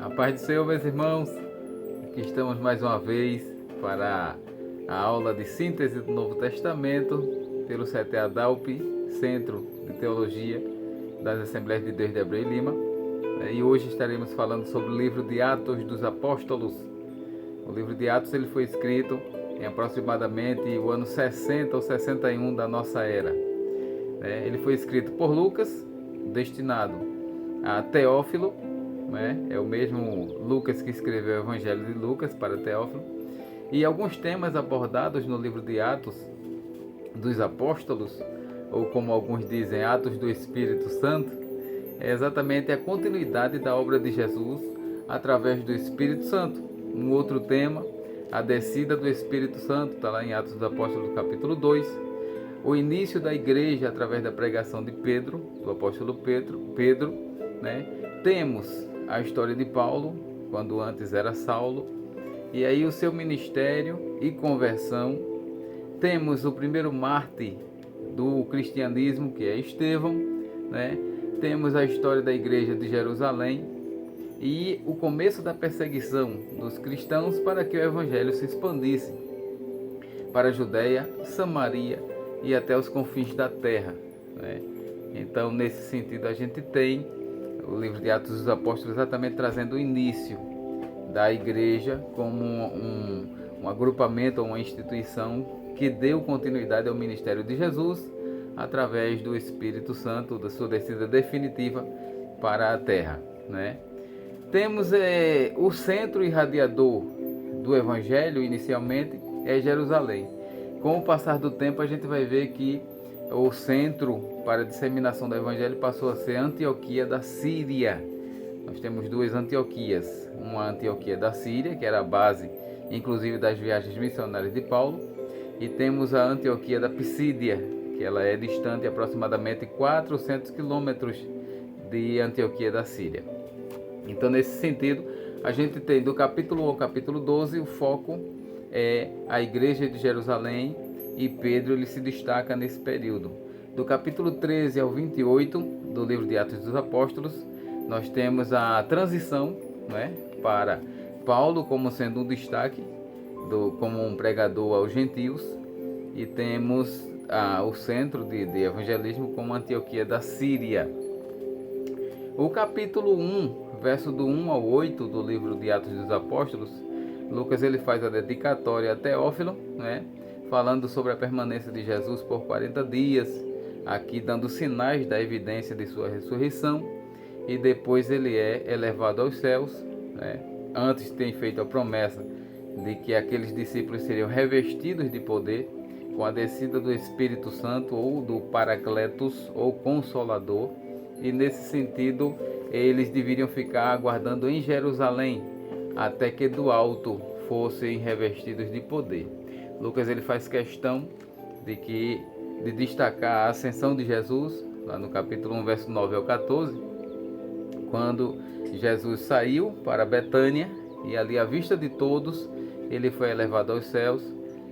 A paz do Senhor, meus irmãos. Aqui estamos mais uma vez para a aula de síntese do Novo Testamento pelo CTA DAUP, Centro de Teologia das Assembleias de Deus de Abreu e Lima. E hoje estaremos falando sobre o livro de Atos dos Apóstolos. O livro de Atos ele foi escrito em aproximadamente o ano 60 ou 61 da nossa era. Ele foi escrito por Lucas, destinado a Teófilo, é o mesmo Lucas que escreveu o Evangelho de Lucas para Teófilo. E alguns temas abordados no livro de Atos dos Apóstolos, ou como alguns dizem, Atos do Espírito Santo, é exatamente a continuidade da obra de Jesus através do Espírito Santo. Um outro tema, a descida do Espírito Santo, está lá em Atos dos Apóstolos, capítulo 2. O início da igreja através da pregação de Pedro, do apóstolo Pedro. Temos a história de Paulo, quando antes era Saulo, e aí o seu ministério e conversão. Temos o primeiro mártir do cristianismo, que é Estevão, Temos a história da igreja de Jerusalém e o começo da perseguição dos cristãos para que o evangelho se expandisse para a Judéia, Samaria e até os confins da terra. Então, nesse sentido, a gente tem o livro de Atos dos Apóstolos exatamente trazendo o início da igreja como um agrupamento, uma instituição que deu continuidade ao ministério de Jesus através do Espírito Santo, da sua descida definitiva para a terra. Temos o centro irradiador do evangelho, inicialmente, é Jerusalém. Com o passar do tempo, a gente vai ver que o centro para a disseminação do evangelho passou a ser Antioquia da Síria. Nós temos duas Antioquias, uma Antioquia da Síria, que era a base, inclusive, das viagens missionárias de Paulo, e temos a Antioquia da Pisídia, que ela é distante aproximadamente 400 quilômetros de Antioquia da Síria. Então, nesse sentido, a gente tem do capítulo 1 ao capítulo 12, o foco é a igreja de Jerusalém, e Pedro ele se destaca nesse período. Do capítulo 13 ao 28 do livro de Atos dos Apóstolos, nós temos a transição para Paulo como sendo um destaque, como um pregador aos gentios, e temos o centro de evangelismo como Antioquia da Síria. O capítulo 1, verso do 1 ao 8 do livro de Atos dos Apóstolos, Lucas ele faz a dedicatória a Teófilo, falando sobre a permanência de Jesus por 40 dias, aqui dando sinais da evidência de sua ressurreição, e depois ele é elevado aos céus. Antes tem feito a promessa de que aqueles discípulos seriam revestidos de poder com a descida do Espírito Santo, ou do Paracletos, ou Consolador, e nesse sentido eles deveriam ficar aguardando em Jerusalém até que do alto fossem revestidos de poder. Lucas ele faz questão de destacar a ascensão de Jesus, lá no capítulo 1, verso 9 ao 14, quando Jesus saiu para Betânia, e ali à vista de todos, ele foi elevado aos céus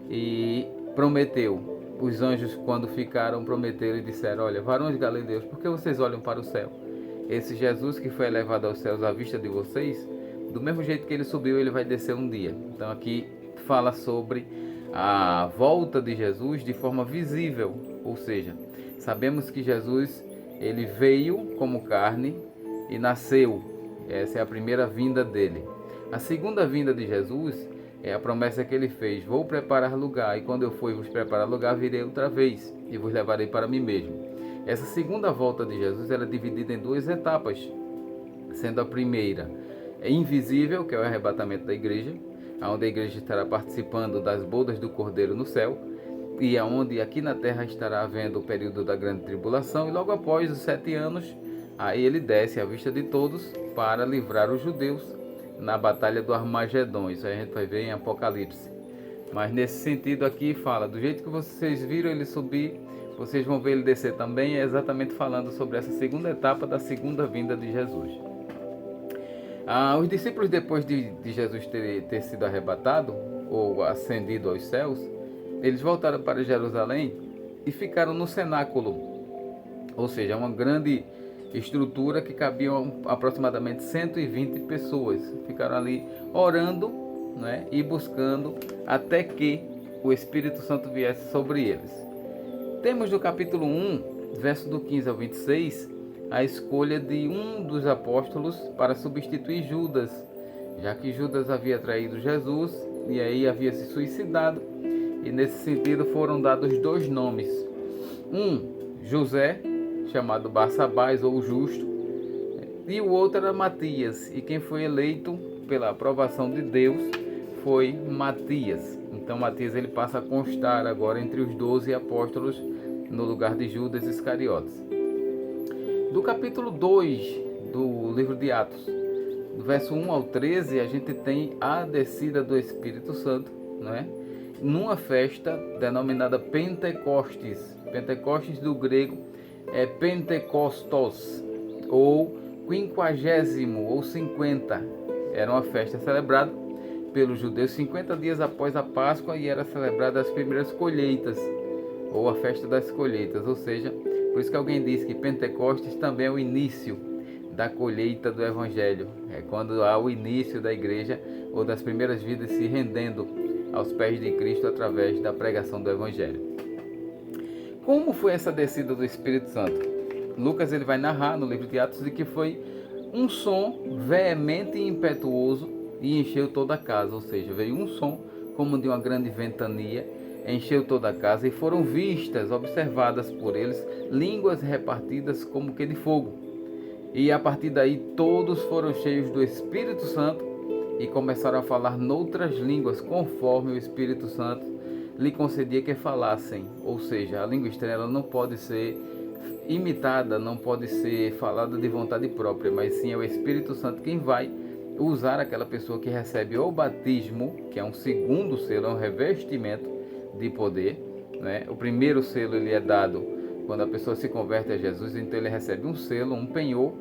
e prometeu. Os anjos, quando ficaram, prometeram e disseram: olha, varões galileus, por que vocês olham para o céu? Esse Jesus que foi elevado aos céus à vista de vocês, do mesmo jeito que ele subiu, ele vai descer um dia. Então aqui fala sobre a volta de Jesus de forma visível, ou seja, sabemos que Jesus ele veio como carne e nasceu. Essa é a primeira vinda dele. A segunda vinda de Jesus é a promessa que ele fez: vou preparar lugar, e quando eu for vos preparar lugar, virei outra vez e vos levarei para mim mesmo. Essa segunda volta de Jesus ela é dividida em duas etapas, sendo a primeira invisível, que é o arrebatamento da igreja, onde a igreja estará participando das bodas do Cordeiro no céu, e aonde aqui na terra estará havendo o período da grande tribulação, e logo após os 7 anos, aí ele desce à vista de todos para livrar os judeus na batalha do Armagedon. Isso aí a gente vai ver em Apocalipse. Mas nesse sentido aqui fala, do jeito que vocês viram ele subir, vocês vão ver ele descer também, é exatamente falando sobre essa segunda etapa da segunda vinda de Jesus. Os discípulos, depois de Jesus ter sido arrebatado, ou ascendido aos céus, eles voltaram para Jerusalém e ficaram no cenáculo, ou seja, uma grande estrutura que cabiam aproximadamente 120 pessoas. Ficaram ali orando, né, e buscando até que o Espírito Santo viesse sobre eles. Temos no capítulo 1, verso do 15 ao 26, a escolha de um dos apóstolos para substituir Judas, já que Judas havia traído Jesus e aí havia se suicidado, e nesse sentido foram dados dois nomes. Um, José, chamado Barsabás ou Justo, e o outro era Matias, e quem foi eleito pela aprovação de Deus foi Matias. Então Matias ele passa a constar agora entre os 12 apóstolos no lugar de Judas Iscariotes. Do capítulo 2 do livro de Atos, do verso 1 ao 13, a gente tem a descida do Espírito Santo, né? Numa festa denominada Pentecostes. Pentecostes do grego é Pentecostos, ou 50 ou 50. Era uma festa celebrada pelos judeus 50 dias após a Páscoa e era celebrada as primeiras colheitas, ou a festa das colheitas, ou seja, por isso que alguém diz que Pentecostes também é o início da colheita do Evangelho. É quando há o início da igreja ou das primeiras vidas se rendendo aos pés de Cristo através da pregação do Evangelho. Como foi essa descida do Espírito Santo? Lucas ele vai narrar no livro de Atos de que foi um som veemente e impetuoso e encheu toda a casa, ou seja, veio um som como de uma grande ventania, encheu toda a casa e foram vistas, observadas por eles, línguas repartidas como que de fogo. E a partir daí todos foram cheios do Espírito Santo e começaram a falar noutras línguas conforme o Espírito Santo lhe concedia que falassem. Ou seja, a língua estranha ela não pode ser imitada, não pode ser falada de vontade própria, mas sim é o Espírito Santo quem vai usar aquela pessoa que recebe o batismo, que é um segundo selo, é um revestimento de poder, né? O primeiro selo ele é dado quando a pessoa se converte a Jesus, então ele recebe um selo, um penhor,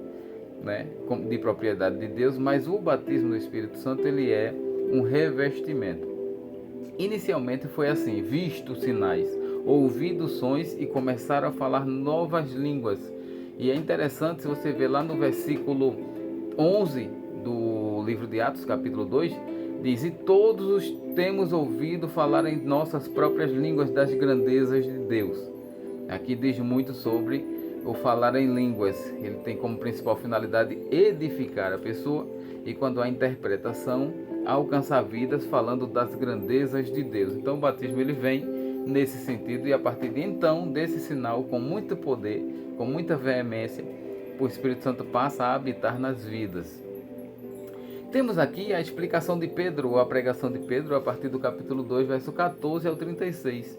né, de propriedade de Deus, mas o batismo do Espírito Santo ele é um revestimento. Inicialmente foi assim: visto sinais, ouvido sons e começaram a falar novas línguas. E é interessante se você ver lá no versículo 11 do livro de Atos, capítulo 2, diz: e todos os temos ouvido falar em nossas próprias línguas das grandezas de Deus. Aqui diz muito sobre o falar em línguas. Ele tem como principal finalidade edificar a pessoa, e quando há interpretação, alcançar vidas falando das grandezas de Deus. Então o batismo ele vem nesse sentido, e a partir de então, desse sinal, com muito poder, com muita veemência, o Espírito Santo passa a habitar nas vidas. Temos aqui a explicação de Pedro, ou a pregação de Pedro, a partir do capítulo 2, verso 14 ao 36,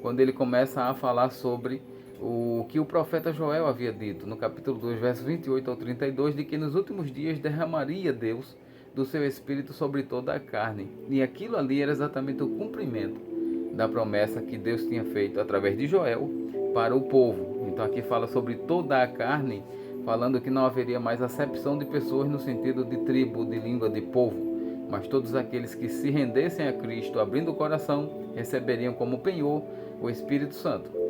quando ele começa a falar sobre o que o profeta Joel havia dito, no capítulo 2, verso 28 ao 32, de que nos últimos dias derramaria Deus do seu Espírito sobre toda a carne. E aquilo ali era exatamente o cumprimento da promessa que Deus tinha feito através de Joel para o povo. Então aqui fala sobre toda a carne, falando que não haveria mais acepção de pessoas no sentido de tribo, de língua, de povo, mas todos aqueles que se rendessem a Cristo, abrindo o coração, receberiam como penhor o Espírito Santo.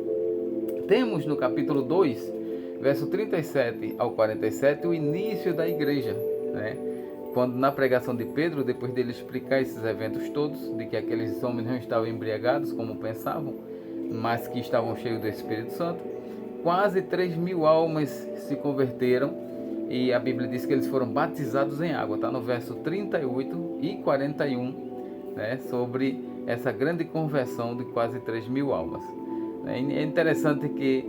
Temos no capítulo 2, verso 37 ao 47, o início da igreja, né? Quando na pregação de Pedro, depois dele explicar esses eventos todos, de que aqueles homens não estavam embriagados como pensavam, mas que estavam cheios do Espírito Santo, quase 3.000 almas se converteram, e a Bíblia diz que eles foram batizados em água. Está no verso 38 e 41, né, sobre essa grande conversão de quase 3.000 almas. É interessante que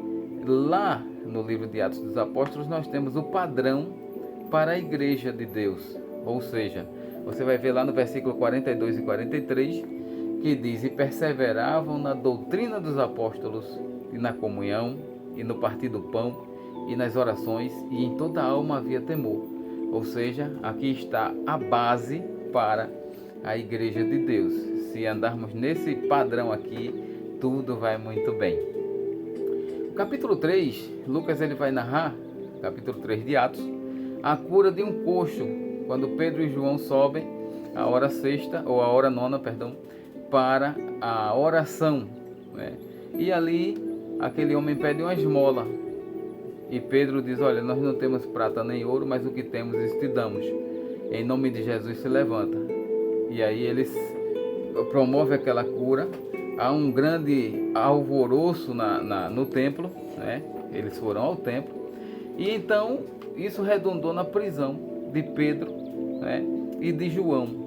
lá no livro de Atos dos Apóstolos nós temos o padrão para a igreja de Deus. Ou seja, você vai ver lá no versículo 42 e 43, que diz: e perseveravam na doutrina dos apóstolos, e na comunhão, e no partir do pão, e nas orações, e em toda a alma havia temor. Ou seja, aqui está a base para a igreja de Deus. Se andarmos nesse padrão aqui, tudo vai muito bem. O capítulo 3, Lucas ele vai narrar, capítulo 3 de Atos, a cura de um coxo, quando Pedro e João sobem a hora sexta, ou a hora nona, perdão, para a oração, né? E ali aquele homem pede uma esmola, E Pedro diz: olha, nós não temos prata nem ouro, mas o que temos isso te damos. Em nome de Jesus se levanta. E aí eles promovem aquela cura. Há um grande alvoroço no templo, né? Eles foram ao templo. E então isso redundou na prisão de Pedro, né? E de João.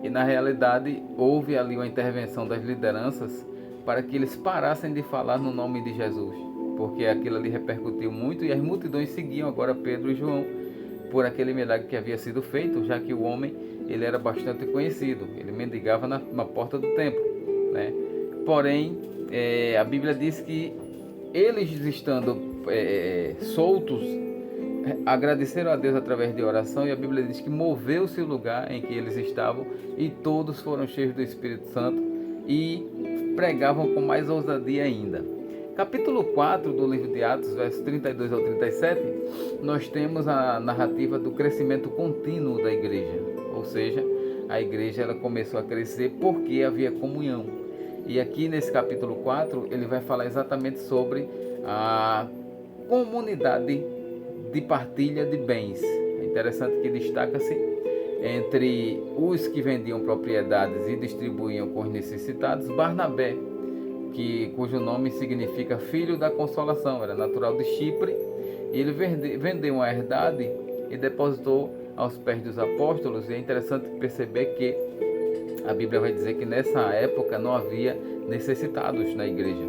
E na realidade houve ali uma intervenção das lideranças para que eles parassem de falar no nome de Jesus, porque aquilo ali repercutiu muito e as multidões seguiam agora Pedro e João por aquele milagre que havia sido feito, já que o homem ele era bastante conhecido, ele mendigava na porta do templo, né? Porém, a Bíblia diz que eles estando soltos, agradeceram a Deus através de oração, e a Bíblia diz que moveu-se o lugar em que eles estavam e todos foram cheios do Espírito Santo e pregavam com mais ousadia ainda. Capítulo 4 do livro de Atos, versos 32 ao 37, nós temos a narrativa do crescimento contínuo da igreja, ou seja, a igreja ela começou a crescer porque havia comunhão. E aqui nesse capítulo 4 ele vai falar exatamente sobre a comunidade de partilha de bens. É interessante que destaca-se entre os que vendiam propriedades e distribuíam com os necessitados, Barnabé, cujo nome significa filho da consolação, era natural de Chipre, e ele vendeu uma herdade e depositou aos pés dos apóstolos. E é interessante perceber que a Bíblia vai dizer que nessa época não havia necessitados na igreja,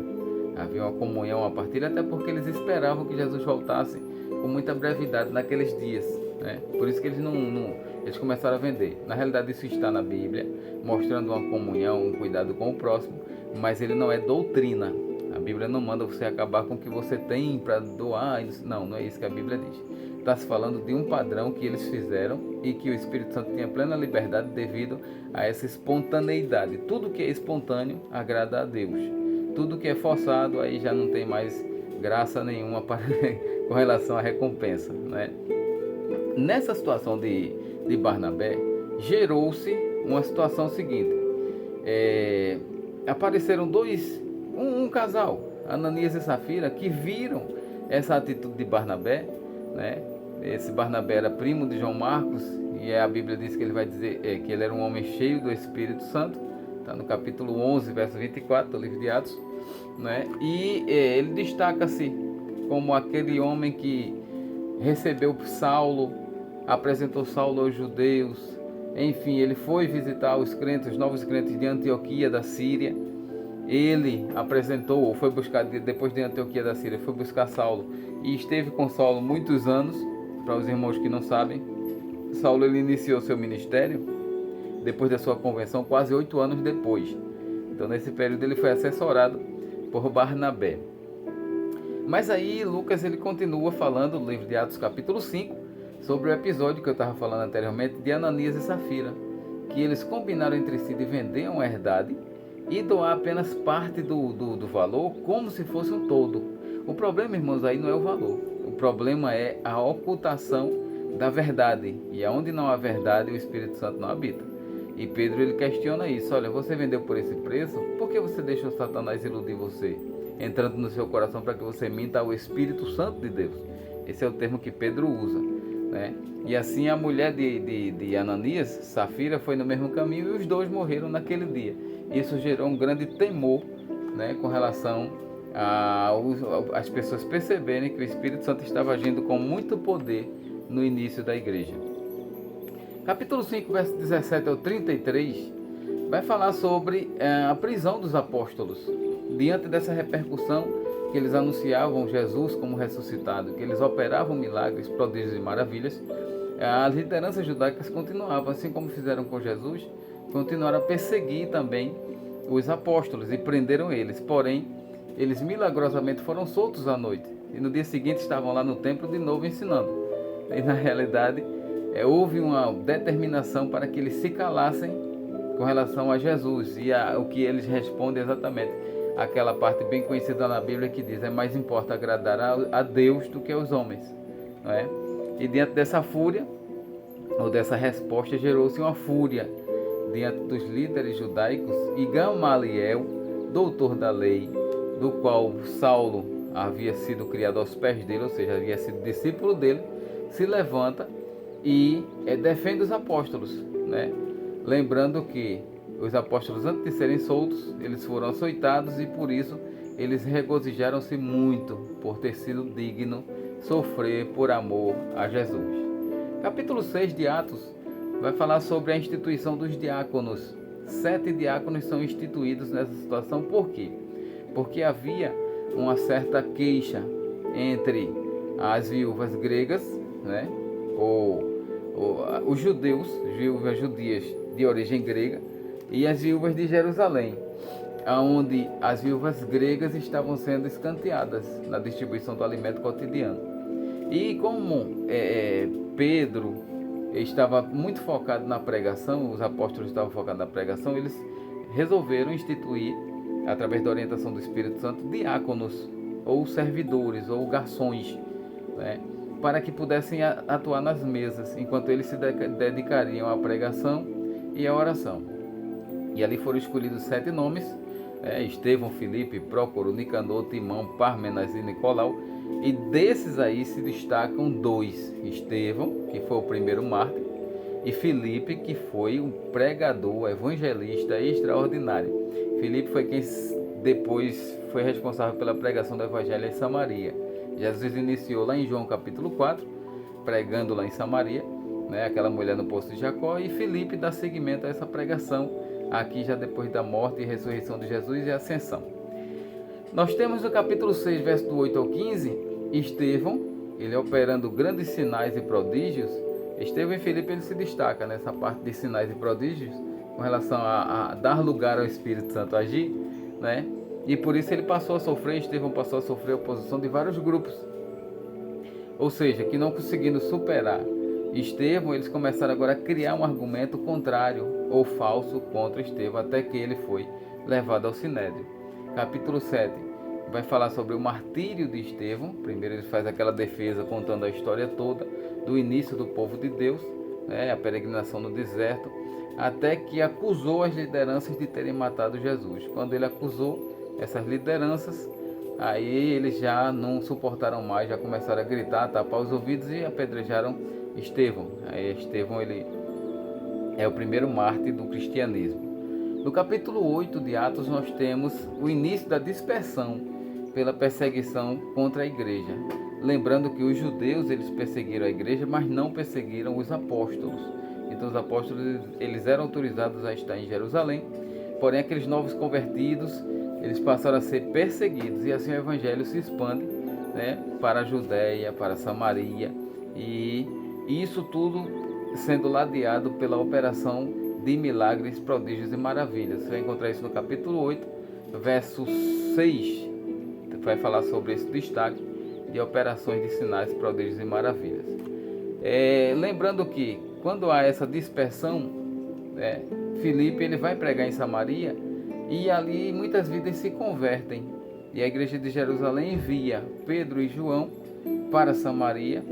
havia uma comunhão, uma partilha, até porque eles esperavam que Jesus voltasse com muita brevidade naqueles dias, né? Por isso que eles começaram a vender. Na realidade isso está na Bíblia, mostrando uma comunhão, um cuidado com o próximo, mas ele não é doutrina. A Bíblia não manda você acabar com o que você tem para doar. Não é isso que a Bíblia diz. Está se falando de um padrão que eles fizeram e que o Espírito Santo tinha plena liberdade devido a essa espontaneidade. Tudo que é espontâneo agrada a Deus. Tudo que é forçado aí já não tem mais graça nenhuma com relação à recompensa, né? Nessa situação de Barnabé, gerou-se uma situação seguinte. Apareceram um casal, Ananias e Safira, que viram essa atitude de Barnabé, né? Esse Barnabé era primo de João Marcos, e a Bíblia diz que ele vai dizer que ele era um homem cheio do Espírito Santo. Está no capítulo 11, verso 24 do livro de Atos, né? E ele destaca-se como aquele homem que recebeu Saulo, apresentou Saulo aos judeus. Enfim, ele foi visitar os novos crentes de Antioquia da Síria. Ele apresentou, foi buscar, depois de Antioquia da Síria, foi buscar Saulo e esteve com Saulo muitos anos. Para os irmãos que não sabem, Saulo ele iniciou seu ministério depois da sua conversão, quase 8 anos depois. Então nesse período ele foi assessorado por Barnabé. Mas aí Lucas ele continua falando no livro de Atos capítulo 5 sobre o episódio que eu estava falando anteriormente de Ananias e Safira, que eles combinaram entre si de vender uma herdade e doar apenas parte do valor como se fosse um todo. O problema, irmãos, aí não é o valor. O problema é a ocultação da verdade. E aonde não há verdade, o Espírito Santo não habita. E Pedro ele questiona isso. Olha, você vendeu por esse preço? Por que você deixou Satanás iludir você, entrando no seu coração para que você minta ao Espírito Santo de Deus? Esse é o termo que Pedro usa, né? E assim a mulher de Ananias, Safira, foi no mesmo caminho e os dois morreram naquele dia. Isso gerou um grande temor, né, com relação as pessoas perceberem que o Espírito Santo estava agindo com muito poder no início da igreja. Capítulo 5, verso 17 ao 33, vai falar sobre a prisão dos apóstolos. Diante dessa repercussão que eles anunciavam Jesus como ressuscitado, que eles operavam milagres, prodígios e maravilhas, as lideranças judaicas continuavam, assim como fizeram com Jesus, continuaram a perseguir também os apóstolos e prenderam eles. Porém, eles milagrosamente foram soltos à noite e no dia seguinte estavam lá no templo de novo ensinando. E na realidade houve uma determinação para que eles se calassem com relação a Jesus, e o que eles respondem exatamente aquela parte bem conhecida na Bíblia que diz: é mais importa agradar a Deus do que aos homens, não é? E diante dessa fúria, ou dessa resposta, gerou-se uma fúria diante dos líderes judaicos, e Gamaliel, doutor da lei, do qual Saulo havia sido criado aos pés dele, ou seja, havia sido discípulo dele, se levanta e defende os apóstolos, né? Lembrando que os apóstolos, antes de serem soltos, eles foram açoitados e por isso eles regozijaram-se muito por ter sido digno sofrer por amor a Jesus. Capítulo 6 de Atos vai falar sobre a instituição dos diáconos. 7 diáconos são instituídos nessa situação. Por quê? Porque havia uma certa queixa entre as viúvas gregas, né? Os judeus, viúvas judias de origem grega, e as viúvas de Jerusalém, onde as viúvas gregas estavam sendo escanteadas na distribuição do alimento cotidiano. E como Pedro estava muito focado na pregação, os apóstolos estavam focados na pregação, eles resolveram instituir, através da orientação do Espírito Santo, diáconos, ou servidores, ou garçons, né, para que pudessem atuar nas mesas, enquanto eles se dedicariam à pregação e à oração. E ali foram escolhidos 7 nomes, Estevão, Filipe, Prócoro, Nicanor, Timão, Pármenas e Nicolau. E desses aí se destacam 2, Estevão, que foi o primeiro mártir, e Filipe, que foi um pregador, evangelista extraordinário. Filipe foi quem depois foi responsável pela pregação do evangelho em Samaria. Jesus iniciou lá em João capítulo 4, pregando lá em Samaria, né, aquela mulher no poço de Jacó, e Filipe dá seguimento a essa pregação aqui já depois da morte e ressurreição de Jesus e ascensão. Nós temos no capítulo 6, verso do 8 ao 15, Estevão, ele operando grandes sinais e prodígios. Estevão e Filipe, ele se destaca nessa parte de sinais e prodígios, com relação a dar lugar ao Espírito Santo agir, né? E por isso ele passou a sofrer, Estevão passou a sofrer a oposição de vários grupos. Ou seja, que não conseguindo superar Estevão, eles começaram agora a criar um argumento contrário ou falso contra Estevão, até que ele foi levado ao Sinédrio. Capítulo 7 vai falar sobre o martírio de Estevão. Primeiro ele faz aquela defesa contando a história toda do início do povo de Deus, né, a peregrinação no deserto, até que acusou as lideranças de terem matado Jesus. Quando ele acusou essas lideranças, aí eles já não suportaram mais, já começaram a gritar, a tapar os ouvidos e apedrejaram Estevão. Aí Estevão, ele é o primeiro mártir do cristianismo. No capítulo 8 de Atos nós temos o início da dispersão pela perseguição contra a igreja. Lembrando que os judeus, eles perseguiram a igreja, mas não perseguiram os apóstolos. Então os apóstolos, eles eram autorizados a estar em Jerusalém, porém aqueles novos convertidos, eles passaram a ser perseguidos, e assim o evangelho se expande, né, para a Judéia, para a Samaria, e isso tudo sendo ladeado pela operação de milagres, prodígios e maravilhas. Você vai encontrar isso no capítulo 8, verso 6, vai falar sobre esse destaque de operações de sinais, prodígios e maravilhas. Lembrando que quando há essa dispersão, Filipe, ele vai pregar em Samaria, e ali muitas vidas se convertem, e a igreja de Jerusalém envia Pedro e João para Samaria,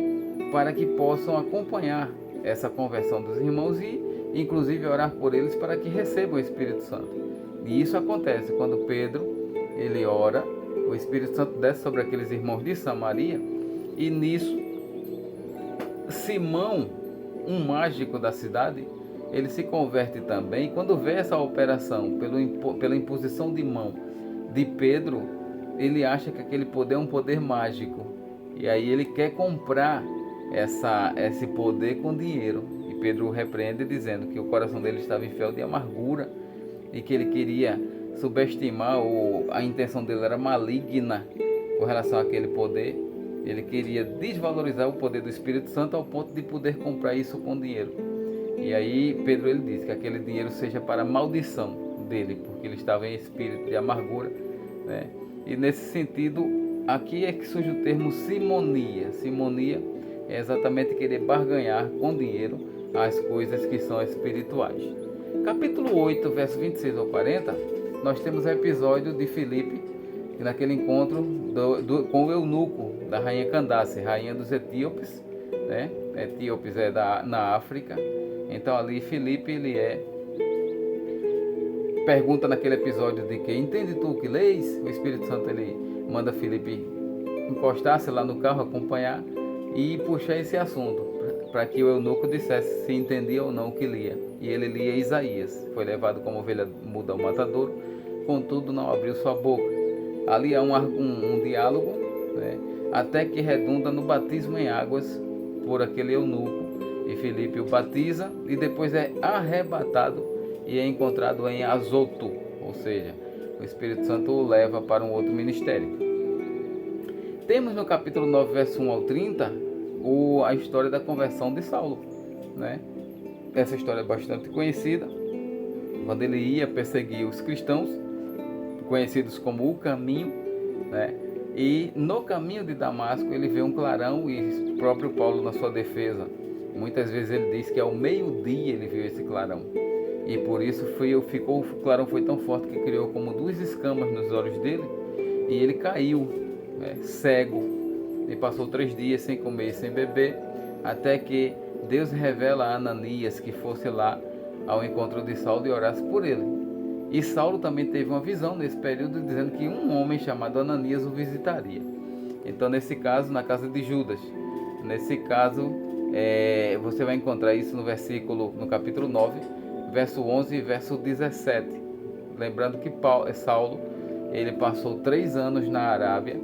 para que possam acompanhar essa conversão dos irmãos e inclusive orar por eles para que recebam o Espírito Santo. E isso acontece quando Pedro, ele ora, o Espírito Santo desce sobre aqueles irmãos de Samaria, e nisso Simão, um mágico da cidade, ele se converte também. Quando vê essa operação pela imposição de mão de Pedro, ele acha que aquele poder é um poder mágico, e aí ele quer comprar esse poder com dinheiro. E Pedro o repreende, dizendo que o coração dele estava enfiado de amargura e que ele queria subestimar, ou a intenção dele era maligna com relação àquele poder. Ele queria desvalorizar o poder do Espírito Santo ao ponto de poder comprar isso com dinheiro. E aí Pedro, ele diz que aquele dinheiro seja para a maldição dele, porque ele estava em espírito de amargura, né? E nesse sentido, aqui é que surge o termo simonia. Simonia é exatamente querer barganhar com dinheiro as coisas que são espirituais. Capítulo 8, verso 26 ao 40, nós temos o episódio de Filipe, naquele encontro com o eunuco da rainha Candace, rainha dos etíopes, né? Etíopes na África. Então ali Filipe, ele pergunta naquele episódio de que entende tu o que leis? O Espírito Santo, ele manda Filipe encostasse lá no carro, acompanhar e puxar esse assunto, para que o eunuco dissesse se entendia ou não o que lia. E ele lia Isaías. Foi levado como ovelha muda ao matadouro, contudo não abriu sua boca. Ali há um diálogo, né, até que redunda no batismo em águas por aquele eunuco. E Filipe o batiza e depois é arrebatado e é encontrado em Azoto, ou seja, o Espírito Santo o leva para um outro ministério. Temos no capítulo 9, verso 1 ao 30, a história da conversão de Saulo, né? Essa história é bastante conhecida, quando ele ia perseguir os cristãos, conhecidos como o caminho, né? E no caminho de Damasco ele vê um clarão, e o próprio Paulo, na sua defesa, muitas vezes ele diz que ao meio-dia ele viu esse clarão. E por isso o clarão foi tão forte que criou como 2 escamas nos olhos dele, e ele caiu, né, cego, e passou 3 dias sem comer e sem beber, até que Deus revela a Ananias que fosse lá ao encontro de Saulo e orasse por ele. E Saulo também teve uma visão nesse período, dizendo que um homem chamado Ananias o visitaria. Então, nesse caso, na casa de Judas, nesse caso, você vai encontrar isso no capítulo 9, verso 11 e verso 17. Lembrando que Saulo, ele passou 3 anos na Arábia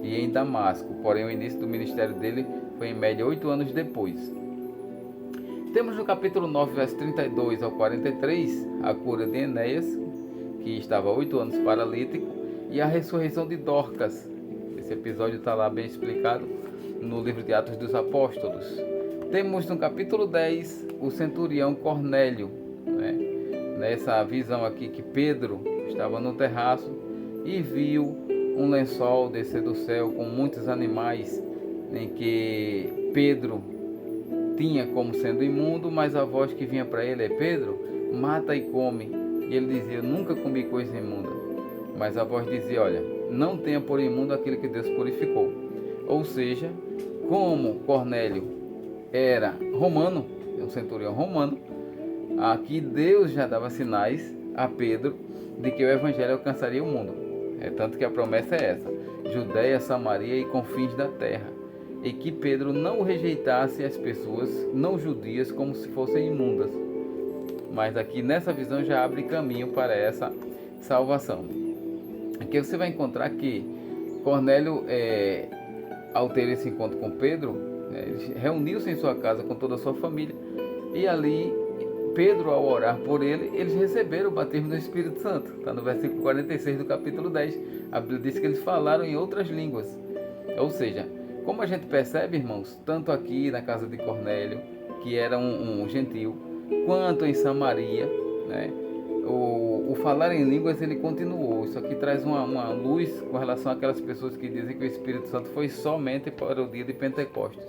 e em Damasco, porém o início do ministério dele foi em média 8 anos depois. Temos no capítulo 9, verso 32 ao 43, a cura de Enéas, que estava 8 anos paralítico, e a ressurreição de Dorcas. Esse episódio está lá bem explicado no livro de Atos dos Apóstolos. Temos no capítulo 10 o centurião Cornélio, né? Nessa visão aqui que Pedro estava no terraço e viu um lençol descer do céu com muitos animais, em que Pedro tinha como sendo imundo, mas a voz que vinha para ele é: Pedro, mata e come. E ele dizia: eu nunca comi coisa imunda. Mas a voz dizia: olha, não tenha por imundo aquele que Deus purificou. Ou seja, como Cornélio era romano, um centurião romano, aqui Deus já dava sinais a Pedro de que o evangelho alcançaria o mundo. Tanto que a promessa é essa: Judeia, Samaria e confins da terra. E que Pedro não rejeitasse as pessoas não judias como se fossem imundas. Mas aqui nessa visão já abre caminho para essa salvação. Aqui você vai encontrar que Cornélio, ao ter esse encontro com Pedro, reuniu-se em sua casa com toda a sua família, e ali Pedro, ao orar por ele, eles receberam o batismo do Espírito Santo. Está no versículo 46 do capítulo 10. A Bíblia diz que eles falaram em outras línguas. Ou seja, como a gente percebe, irmãos, tanto aqui na casa de Cornélio, que era um gentil, quanto em Samaria, né, o falar em línguas ele continuou. Isso aqui traz uma luz com relação àquelas pessoas que dizem que o Espírito Santo foi somente para o dia de Pentecostes.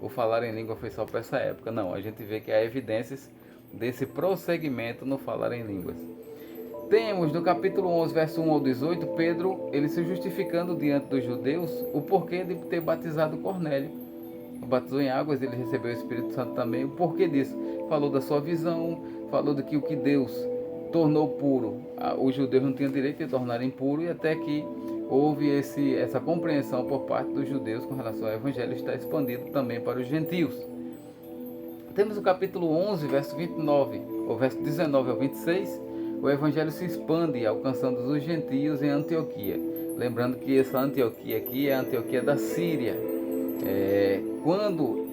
O falar em língua foi só para essa época. Não, a gente vê que há evidências desse prosseguimento no falar em línguas. Temos no capítulo 11, verso 1 ao 18, Pedro, ele se justificando diante dos judeus o porquê de ter batizado Cornélio. O batizou em águas, ele recebeu o Espírito Santo também. O porquê disso? Falou da sua visão, falou de que o que Deus tornou puro, os judeus não tinham direito de tornar impuro, e até que houve essa compreensão por parte dos judeus com relação ao evangelho, está expandido também para os gentios. Temos o capítulo 11, verso 29, ou verso 19 ao 26, o evangelho se expande, alcançando os gentios em Antioquia. Lembrando que essa Antioquia aqui é a Antioquia da Síria. Quando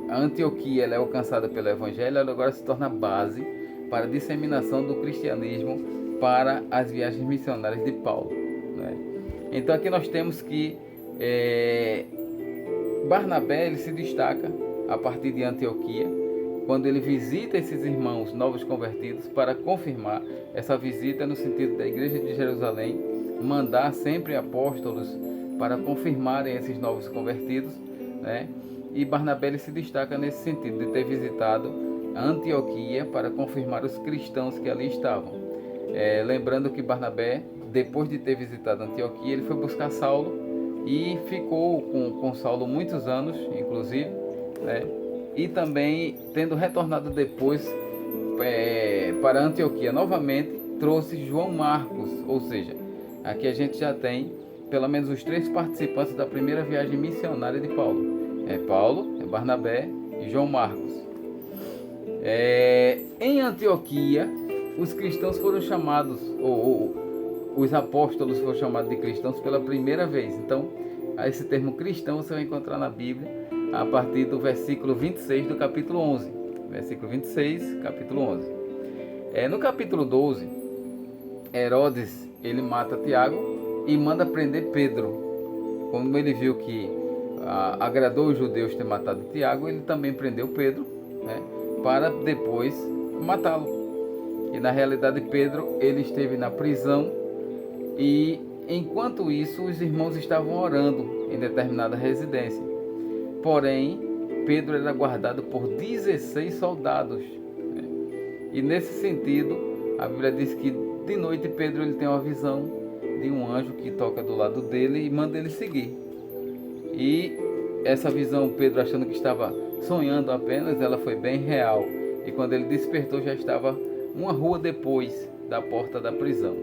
a Antioquia ela é alcançada pelo evangelho, ela agora se torna base para a disseminação do cristianismo para as viagens missionárias de Paulo, né? Então aqui nós temos que Barnabé ele se destaca a partir de Antioquia, quando ele visita esses irmãos novos convertidos para confirmar essa visita no sentido da igreja de Jerusalém, mandar sempre apóstolos para confirmarem esses novos convertidos, né? E Barnabé ele se destaca nesse sentido, de ter visitado a Antioquia para confirmar os cristãos que ali estavam. Lembrando que Barnabé, depois de ter visitado Antioquia, ele foi buscar Saulo e ficou com Saulo muitos anos, inclusive, né? E também, tendo retornado depois para Antioquia novamente, trouxe João Marcos. Ou seja, aqui a gente já tem pelo menos os 3 participantes da primeira viagem missionária de Paulo. Paulo, Barnabé e João Marcos. Em Antioquia, os cristãos foram chamados, ou os apóstolos foram chamados de cristãos pela primeira vez. Então, esse termo cristão você vai encontrar na Bíblia a partir do versículo 26 do capítulo 11. Versículo 26, capítulo 11. No capítulo 12, Herodes, ele mata Tiago e manda prender Pedro. Quando ele viu que agradou os judeus ter matado Tiago, ele também prendeu Pedro, né, para depois matá-lo. E na realidade Pedro, ele esteve na prisão e enquanto isso os irmãos estavam orando em determinada residência. Porém, Pedro era guardado por 16 soldados, né? E nesse sentido, a Bíblia diz que de noite Pedro ele tem uma visão de um anjo que toca do lado dele e manda ele seguir. E essa visão, Pedro achando que estava sonhando apenas, ela foi bem real. E quando ele despertou, já estava uma rua depois da porta da prisão.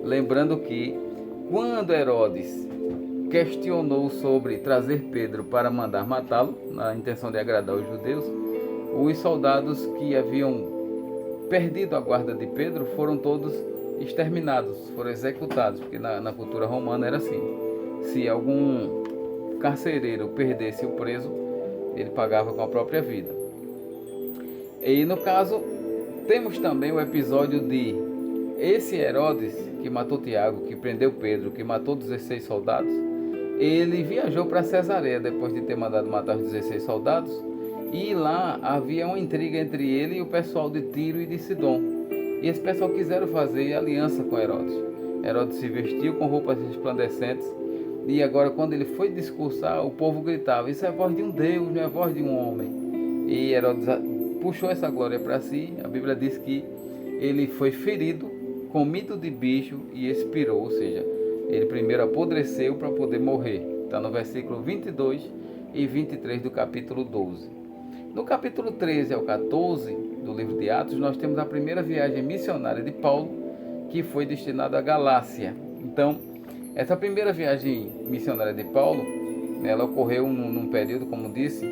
Lembrando que quando Herodes questionou sobre trazer Pedro para mandar matá-lo, na intenção de agradar os judeus, os soldados que haviam perdido a guarda de Pedro foram todos exterminados, foram executados, porque na cultura romana era assim: se algum carcereiro perdesse o preso, ele pagava com a própria vida. E no caso, temos também o episódio de esse Herodes, que matou Tiago, que prendeu Pedro, que matou 16 soldados, ele viajou para Cesareia depois de ter mandado matar os 16 soldados, e lá havia uma intriga entre ele e o pessoal de Tiro e de Sidom. E esse pessoal quiseram fazer aliança com Herodes. Herodes se vestiu com roupas resplandecentes, e agora quando ele foi discursar, o povo gritava: isso é a voz de um Deus, não é a voz de um homem. E Herodes puxou essa glória para si. A Bíblia diz que ele foi ferido, comido de bicho e expirou, ou seja, ele primeiro apodreceu para poder morrer. Está no versículo 22 e 23 do capítulo 12. No capítulo 13 ao 14 do livro de Atos, nós temos a primeira viagem missionária de Paulo, que foi destinada à Galácia. Então, essa primeira viagem missionária de Paulo, ela ocorreu num período, como disse,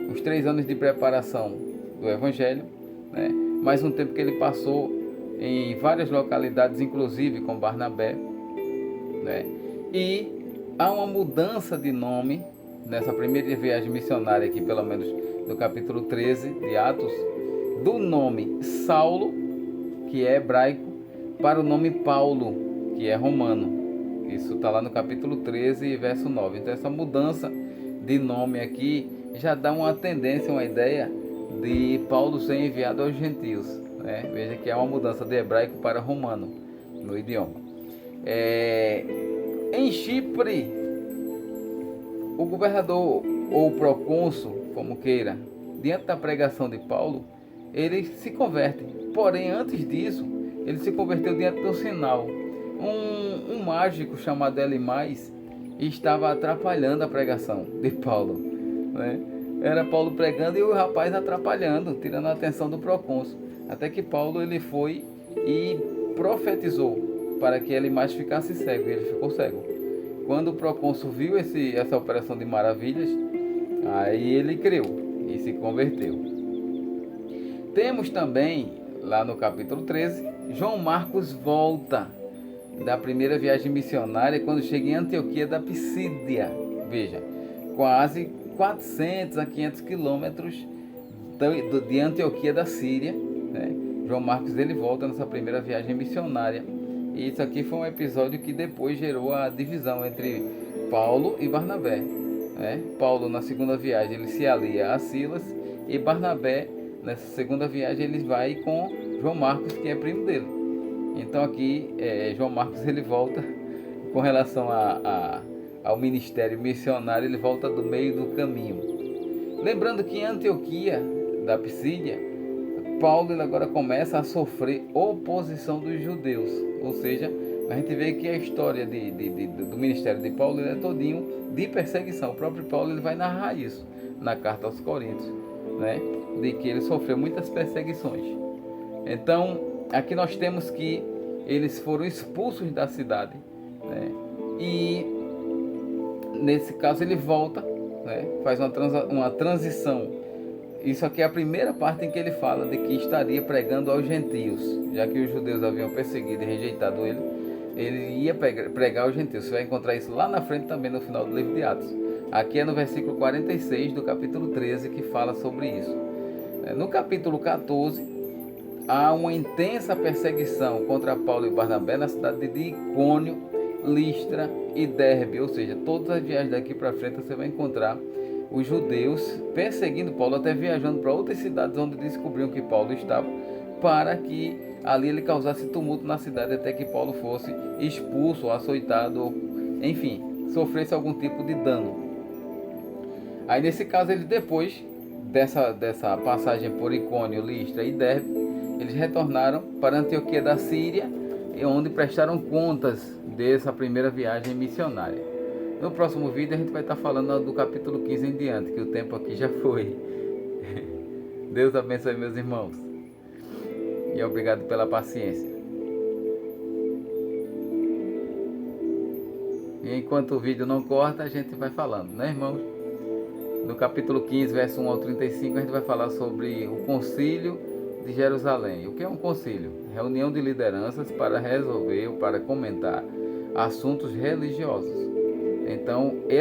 uns 3 anos de preparação do Evangelho, né? Mais um tempo que ele passou em várias localidades, inclusive com Barnabé, né? E há uma mudança de nome nessa primeira viagem missionária aqui, pelo menos no capítulo 13 de Atos, do nome Saulo, que é hebraico, para o nome Paulo, que é romano. Isso está lá no capítulo 13, verso 9. Então essa mudança de nome aqui já dá uma tendência, uma ideia de Paulo ser enviado aos gentios, né? Veja que é uma mudança de hebraico para romano no idioma. Em Chipre, o governador ou o procônsul, como queira, diante da pregação de Paulo, ele se converte. Porém, antes disso, ele se converteu diante do sinal. Um mágico chamado Elimais estava atrapalhando a pregação de Paulo, né? Era Paulo pregando e o rapaz atrapalhando, tirando a atenção do procônsul. Até que Paulo ele foi e profetizou para que Elimais ficasse cego, e ele ficou cego. Quando o procônsul viu essa operação de maravilhas, aí ele creu e se converteu. Temos também, lá no capítulo 13, João Marcos volta da primeira viagem missionária quando chega em Antioquia da Pisídia. Veja, quase 400 a 500 quilômetros de Antioquia da Síria, né? João Marcos ele volta nessa primeira viagem missionária. E isso aqui foi um episódio que depois gerou a divisão entre Paulo e Barnabé, né? Paulo, na segunda viagem, ele se alia a Silas, e Barnabé, nessa segunda viagem, ele vai com João Marcos, que é primo dele. Então aqui, João Marcos ele volta com relação ao ministério missionário, ele volta do meio do caminho. Lembrando que em Antioquia da Pisídia, Paulo ele agora começa a sofrer oposição dos judeus. Ou seja, a gente vê que a história do ministério de Paulo ele é todinho de perseguição. O próprio Paulo ele vai narrar isso na carta aos Coríntios, né? De que ele sofreu muitas perseguições. Então, aqui nós temos que eles foram expulsos da cidade, né? E nesse caso ele volta, né, faz uma transição. Isso aqui é a primeira parte em que ele fala de que estaria pregando aos gentios, já que os judeus haviam perseguido e rejeitado ele ia pregar aos gentios. Você vai encontrar isso lá na frente também, no final do livro de Atos. Aqui é no versículo 46 do capítulo 13 que fala sobre isso. No capítulo 14, há uma intensa perseguição contra Paulo e Barnabé na cidade de Icônio, Listra e Derbe, ou seja, todas as viagens daqui para frente você vai encontrar os judeus perseguindo Paulo, até viajando para outras cidades onde descobriam que Paulo estava, para que ali ele causasse tumulto na cidade até que Paulo fosse expulso, ou açoitado, ou, enfim, sofresse algum tipo de dano. Aí nesse caso ele, depois dessa passagem por Icônio, Listra e Derbe, eles retornaram para Antioquia da Síria, onde prestaram contas dessa primeira viagem missionária. No próximo vídeo a gente vai estar falando do capítulo 15 em diante, que o tempo aqui já foi. Deus abençoe, meus irmãos. E obrigado pela paciência. E enquanto o vídeo não corta, a gente vai falando, né, irmãos? No capítulo 15, verso 1 ao 35, a gente vai falar sobre o concílio de Jerusalém. O que é um concílio? Reunião de lideranças para resolver ou para comentar assuntos religiosos. Então, esse